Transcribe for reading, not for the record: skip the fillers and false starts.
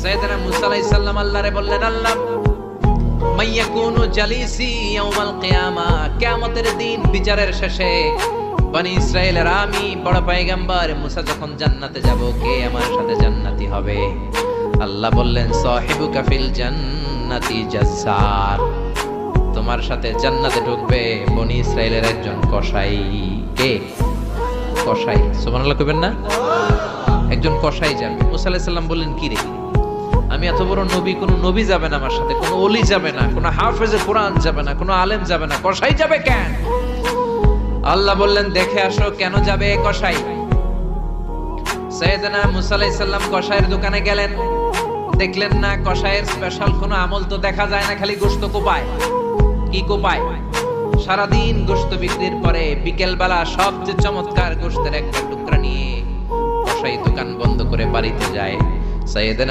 সাইয়েদনা মুসা আলাইহিস সালাম আল্লাহরে বললেন, আল্লাহ মাইয়াকুনু জালিসি ইয়াউমাল কিয়ামা, কিয়ামতের দিন বিচারের শেষে বনি ইসরাইলের আমি বড় পয়গম্বর মুসা যখন জান্নাতে যাব, কে আমার সাথে জান্নাতি হবে? আল্লাহ বললেন, সাহিবুকা ফিল জান্নাতি জাজ্জার, তোমার সাথে জান্নাতে ঢুকবে বনি ইসরাইলের একজন কসাই। কে? কসাই। সুবহানাল্লাহ কইবেন না? একজন কসাই যাবে। মুসা আলাইহিস সালাম বললেন, কি রে, আমি এত বড় নবী, কোন নবী যাবে না আমার সাথে, কোন ওলি যাবে না, কোন হাফেজে কোরআন যাবে না, কোন আলেম যাবে না, কসাই যাবে কেন? আল্লাহ বললেন, দেখে আসো কেন যাবে কসাই। সাইয়েদনা মুসা আলাইহিস সালাম কসাইয়ের দোকানে গেলেন, দেখলেন না কসাইয়ের স্পেশাল কোনো আমল তো দেখা যায় না, খালি গোশত কোপায়। কি কোপায়? সারাদিন গোশত বিক্রির পরে বিকেল বেলা সবচেয়ে চমৎকার গোশতের একটা টুকরা নিয়ে কসাই দোকান বন্ধ করে বাড়িতে যায়। সাইয়েদনা